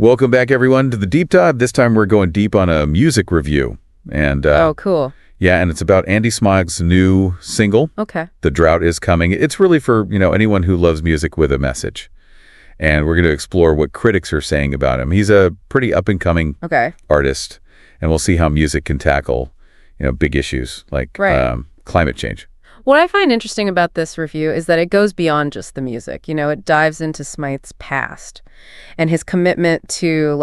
Welcome back, everyone, to the Deep Dive. This time we're going deep on a music review. And oh, cool. Yeah, and it's about Andy Smythe's new single, Okay. The Drought Is Coming. It's really for, anyone who loves music with a message. And we're going to explore what critics are saying about him. He's a pretty up-and-coming artist, and we'll see how music can tackle, big issues like climate change. What I find interesting about this review is that it goes beyond just the music. It dives into Smythe's past and his commitment to,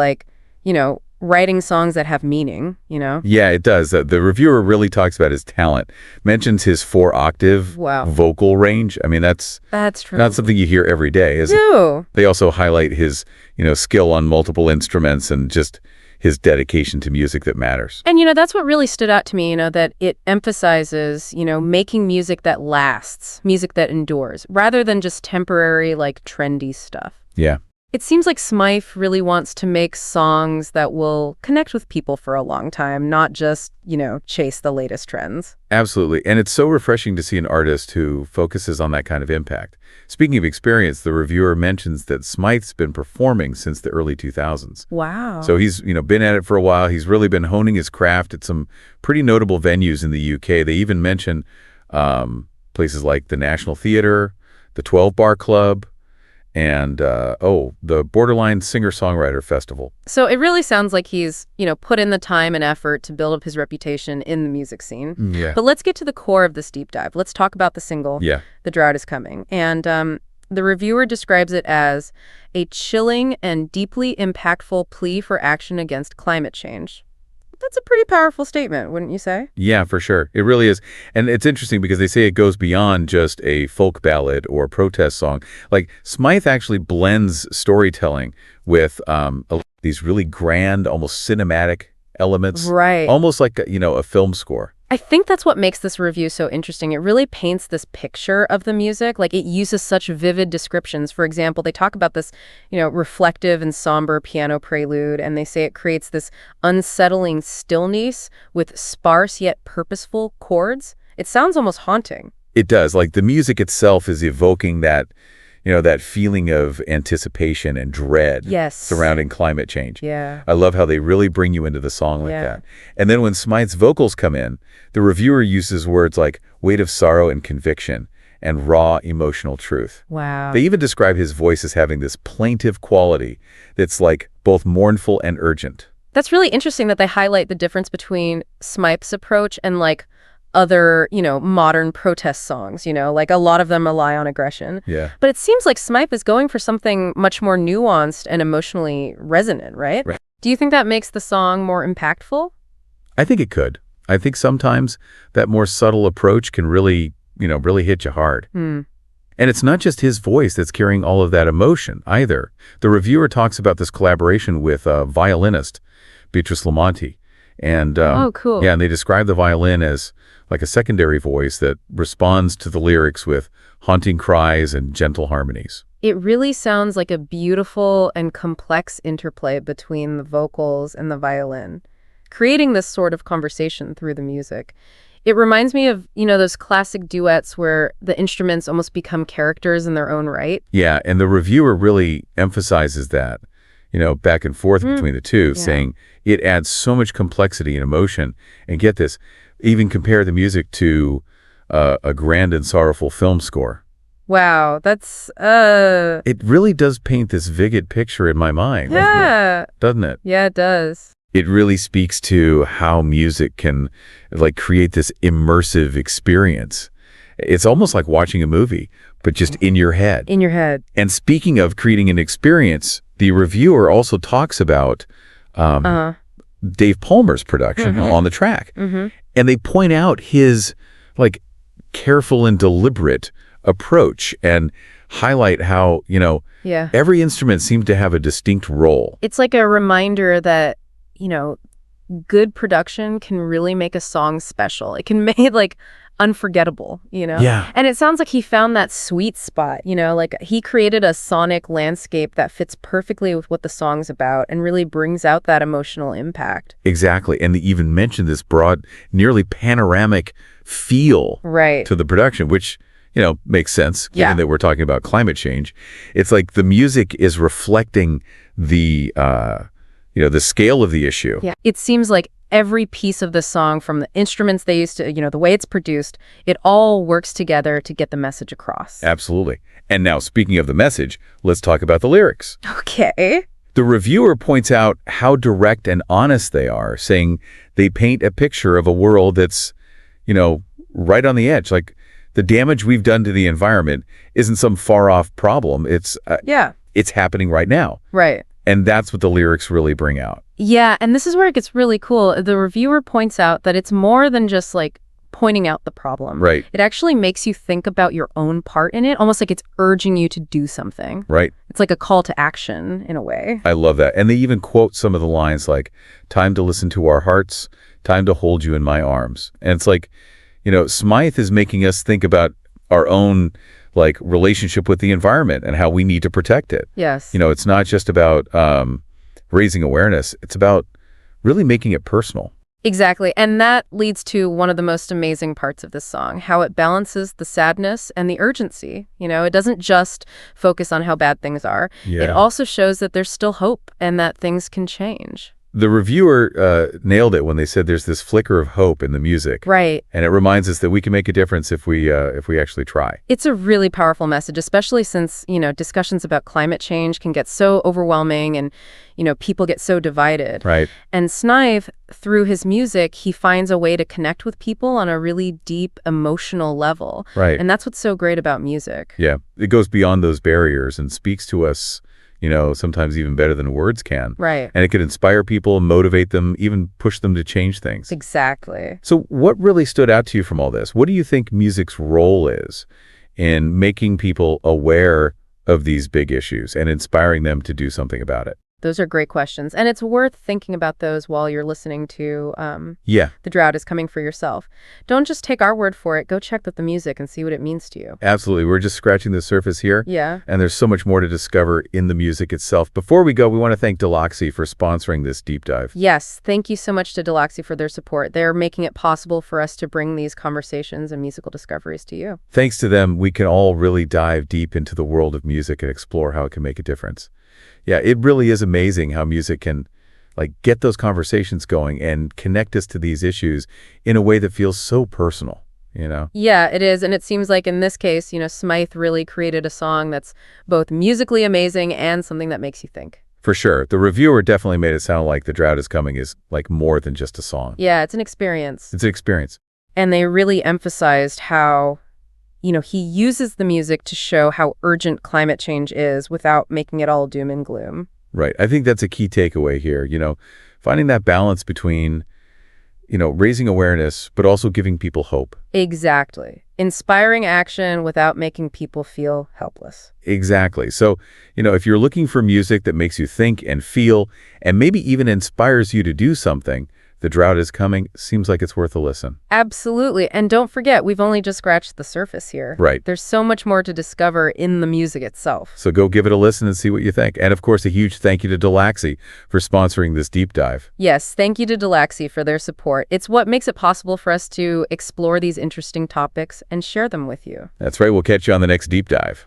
writing songs that have meaning, Yeah, it does. The reviewer really talks about his talent, mentions his 4-octave vocal range. I mean, that's true. Not something you hear every day, is No. it? They also highlight his, skill on multiple instruments and just his dedication to music that matters. And, that's what really stood out to me, that it emphasizes, making music that lasts, music that endures, rather than just temporary, trendy stuff. Yeah. It seems like Smythe really wants to make songs that will connect with people for a long time, not just, chase the latest trends. Absolutely. And it's so refreshing to see an artist who focuses on that kind of impact. Speaking of experience, the reviewer mentions that Smythe's been performing since the early 2000s. Wow. So he's, been at it for a while. He's really been honing his craft at some pretty notable venues in the UK. They even mention places like the National Theatre, the 12 Bar Club, and the Borderline Singer-Songwriter Festival. So it really sounds like he's, put in the time and effort to build up his reputation in the music scene. Yeah. But let's get to the core of this deep dive. Let's talk about the single, The Drought Is Coming. And the reviewer describes it as a chilling and deeply impactful plea for action against climate change. That's a pretty powerful statement, wouldn't you say? Yeah, for sure. It really is. And it's interesting because they say it goes beyond just a folk ballad or protest song. Like, Smythe actually blends storytelling with these really grand, almost cinematic elements. Right. Almost like, a film score. I think that's what makes this review so interesting. It really paints this picture of the music. Like, it uses such vivid descriptions. For example, they talk about this, reflective and somber piano prelude, and they say it creates this unsettling stillness with sparse yet purposeful chords. It sounds almost haunting. It does. Like, the music itself is evoking that, that feeling of anticipation and dread surrounding climate change. Yeah. I love how they really bring you into the song like that. And then when Smythe's vocals come in, the reviewer uses words like weight of sorrow and conviction and raw emotional truth. Wow. They even describe his voice as having this plaintive quality that's like both mournful and urgent. That's really interesting that they highlight the difference between Smythe's approach and other, modern protest songs, like a lot of them rely on aggression. Yeah. But it seems like Smythe is going for something much more nuanced and emotionally resonant, right? Do you think that makes the song more impactful? I think it could. I think sometimes that more subtle approach can really, really hit you hard. And it's not just his voice that's carrying all of that emotion either. The reviewer talks about this collaboration with a violinist, Beatrice Lamonti. And oh, cool. Yeah, and they describe the violin as like a secondary voice that responds to the lyrics with haunting cries and gentle harmonies. It really sounds like a beautiful and complex interplay between the vocals and the violin, creating this sort of conversation through the music. It reminds me of, those classic duets where the instruments almost become characters in their own right. Yeah, and the reviewer really emphasizes that, back and forth between the two, saying it adds so much complexity and emotion. And get this, even compare the music to a grand and sorrowful film score. Wow, that's... It really does paint this vivid picture in my mind. Yeah. Doesn't it? Yeah, it does. It really speaks to how music can create this immersive experience. It's almost like watching a movie, but just in your head. In your head. And speaking of creating an experience, the reviewer also talks about Dave Palmer's production on the track. And they point out his careful and deliberate approach and highlight how, every instrument seemed to have a distinct role. It's like a reminder that, good production can really make a song special. It can make it unforgettable, Yeah. And it sounds like he found that sweet spot, he created a sonic landscape that fits perfectly with what the song's about and really brings out that emotional impact. Exactly. And they even mentioned this broad, nearly panoramic feel to the production, which, makes sense given Yeah. that we're talking about climate change. It's like the music is reflecting the scale of the issue. Yeah. It seems like every piece of the song, from the instruments they used to, the way it's produced, it all works together to get the message across. Absolutely. And now, speaking of the message, let's talk about the lyrics. Okay. The reviewer points out how direct and honest they are, saying they paint a picture of a world that's, right on the edge. Like, the damage we've done to the environment isn't some far-off problem. It's happening right now. Right. And that's what the lyrics really bring out. Yeah, and this is where it gets really cool. The reviewer points out that it's more than just like pointing out the problem. Right. It actually makes you think about your own part in it, almost like it's urging you to do something. Right. It's like a call to action in a way. I love that. And they even quote some of the lines like, "Time to listen to our hearts, time to hold you in my arms." And it's like, Smythe is making us think about our own relationship with the environment and how we need to protect it. Yes. It's not just about raising awareness. It's about really making it personal. Exactly. And that leads to one of the most amazing parts of this song, how it balances the sadness and the urgency. It doesn't just focus on how bad things are. Yeah. It also shows that there's still hope and that things can change. The reviewer nailed it when they said there's this flicker of hope in the music. Right. And it reminds us that we can make a difference if we actually try. It's a really powerful message, especially since, discussions about climate change can get so overwhelming and, people get so divided. Right. And Smythe, through his music, he finds a way to connect with people on a really deep emotional level. Right. And that's what's so great about music. Yeah. It goes beyond those barriers and speaks to us, sometimes even better than words can. Right. And it could inspire people, motivate them, even push them to change things. Exactly. So what really stood out to you from all this? What do you think music's role is in making people aware of these big issues and inspiring them to do something about it? Those are great questions. And it's worth thinking about those while you're listening to The Drought Is Coming for yourself. Don't just take our word for it. Go check out the music and see what it means to you. Absolutely. We're just scratching the surface here. Yeah. And there's so much more to discover in the music itself. Before we go, we want to thank Dulaxi for sponsoring this deep dive. Yes. Thank you so much to Dulaxi for their support. They're making it possible for us to bring these conversations and musical discoveries to you. Thanks to them, we can all really dive deep into the world of music and explore how it can make a difference. Yeah, it really is amazing how music can get those conversations going and connect us to these issues in a way that feels so personal, Yeah, it is. And it seems like in this case, Smythe really created a song that's both musically amazing and something that makes you think. For sure. The reviewer definitely made it sound like The Drought Is Coming is more than just a song. Yeah, it's an experience. It's an experience. And they really emphasized how he uses the music to show how urgent climate change is without making it all doom and gloom. Right. I think that's a key takeaway here, finding that balance between, raising awareness, but also giving people hope. Exactly. Inspiring action without making people feel helpless. Exactly. So, if you're looking for music that makes you think and feel and maybe even inspires you to do something, The Drought Is Coming seems like it's worth a listen. Absolutely. And don't forget, we've only just scratched the surface here. Right. There's so much more to discover in the music itself. So go give it a listen and see what you think. And of course, a huge thank you to Dulaxi for sponsoring this deep dive. Yes, thank you to Dulaxi for their support. It's what makes it possible for us to explore these interesting topics and share them with you. That's right. We'll catch you on the next deep dive.